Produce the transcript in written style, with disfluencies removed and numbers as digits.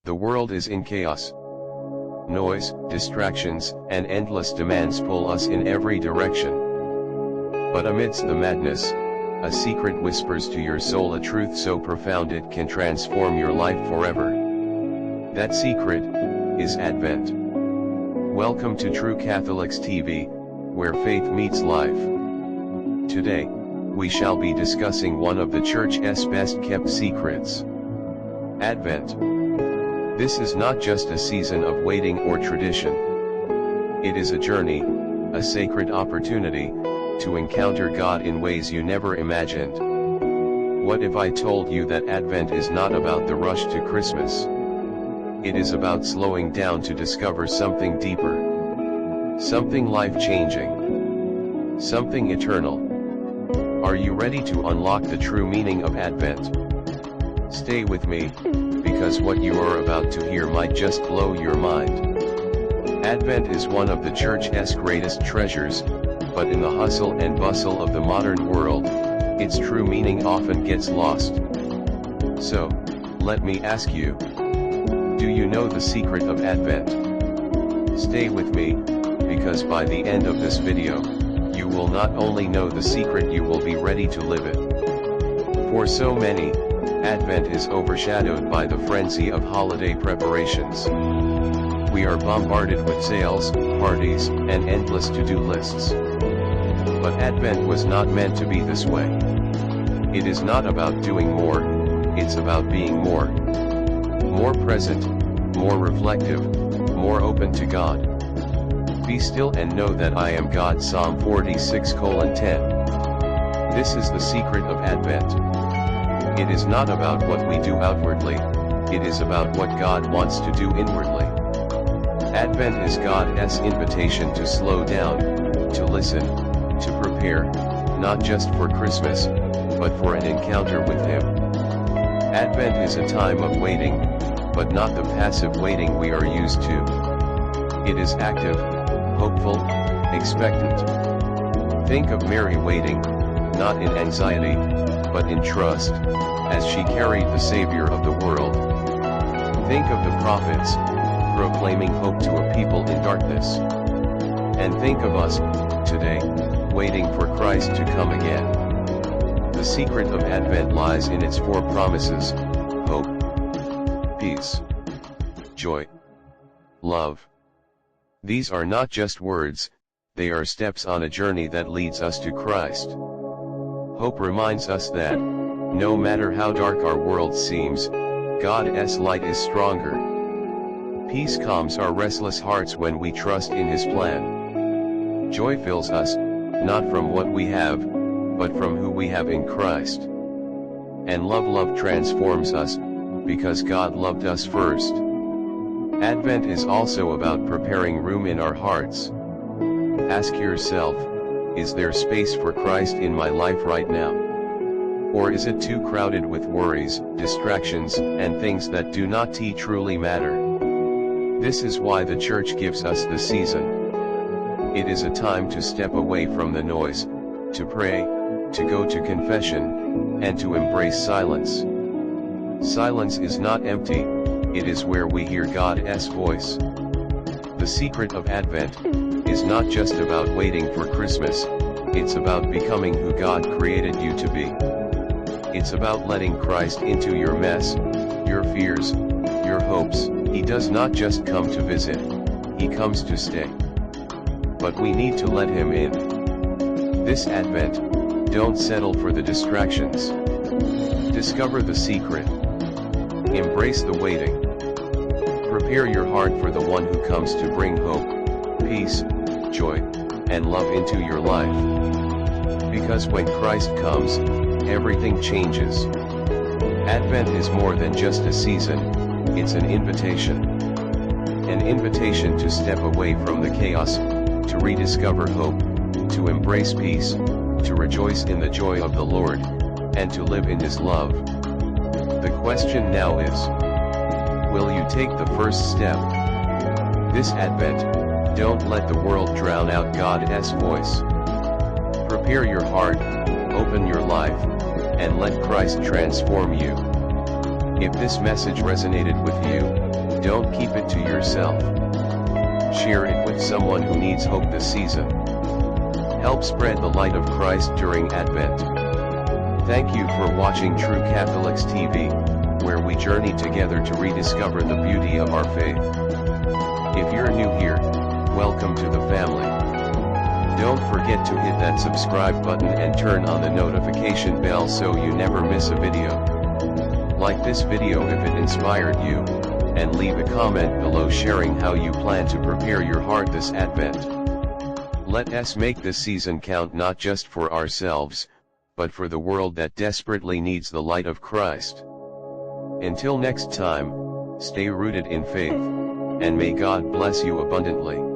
The world is in chaos. Noise, distractions, and endless demands pull us in every direction. But amidst the madness, a secret whispers to your soul a truth so profound it can transform your life forever. That secret is Advent. Welcome to True Catholics TV, where faith meets life. Today, we shall be discussing one of the Church's best-kept secrets. Advent. This is not just a season of waiting or tradition. It is a journey, a sacred opportunity, to encounter God in ways you never imagined. What if I told you that Advent is not about the rush to Christmas? It is about slowing down to discover something deeper. Something life-changing. Something eternal. Are you ready to unlock the true meaning of Advent? Stay with me, because what you are about to hear might just blow your mind. Advent is one of the Church's greatest treasures, but in the hustle and bustle of the modern world, its true meaning often gets lost. So, let me ask you, do you know the secret of Advent? Stay with me, because by the end of this video, you will not only know the secret, you will be ready to live it. For so many, Advent is overshadowed by the frenzy of holiday preparations. We are bombarded with sales, parties, and endless to-do lists. But Advent was not meant to be this way. It is not about doing more, it's about being more. More present, more reflective, more open to God. Be still and know that I am God. Psalm 46:10. This is the secret of Advent. It is not about what we do outwardly, it is about what God wants to do inwardly. Advent is God's invitation to slow down, to listen, to prepare, not just for Christmas, but for an encounter with Him. Advent is a time of waiting, but not the passive waiting we are used to. It is active, hopeful, expectant. Think of Mary waiting, not in anxiety, but in trust, as she carried the Savior of the world. Think of the prophets, proclaiming hope to a people in darkness. And think of us, today, waiting for Christ to come again. The secret of Advent lies in its four promises: hope, peace, joy, love. These are not just words, they are steps on a journey that leads us to Christ. Hope reminds us that, no matter how dark our world seems, God's light is stronger. Peace calms our restless hearts when we trust in His plan. Joy fills us, not from what we have, but from who we have in Christ. And love transforms us, because God loved us first. Advent is also about preparing room in our hearts. Ask yourself, is there space for Christ in my life right now? Or is it too crowded with worries, distractions, and things that do not truly matter? This is why the Church gives us the season. It is a time to step away from the noise, to pray, to go to confession, and to embrace silence. Silence is not empty, it is where we hear God's voice. The secret of Advent is not just about waiting for Christmas, it's about becoming who God created you to be. It's about letting Christ into your mess, your fears, your hopes. He does not just come to visit, He comes to stay. But we need to let Him in. This Advent, don't settle for the distractions. Discover the secret. Embrace the waiting. Prepare your heart for the one who comes to bring hope, peace, joy, and love into your life. Because when Christ comes, everything changes. Advent is more than just a season, it's an invitation. An invitation to step away from the chaos, to rediscover hope, to embrace peace, to rejoice in the joy of the Lord, and to live in His love. The question now is, will you take the first step? This Advent, don't let the world drown out God's voice. Prepare your heart, open your life, and let Christ transform you. If this message resonated with you, Don't keep it to yourself. Share it with someone who needs hope this season. Help spread the light of Christ during Advent. Thank you for watching True Catholics TV, where we journey together to rediscover the beauty of our faith. If you're new here, welcome to the family. Don't forget to hit that subscribe button and turn on the notification bell so you never miss a video. Like this video if it inspired you, and leave a comment below sharing how you plan to prepare your heart this Advent. Let us make this season count not just for ourselves, but for the world that desperately needs the light of Christ. Until next time, stay rooted in faith, and may God bless you abundantly.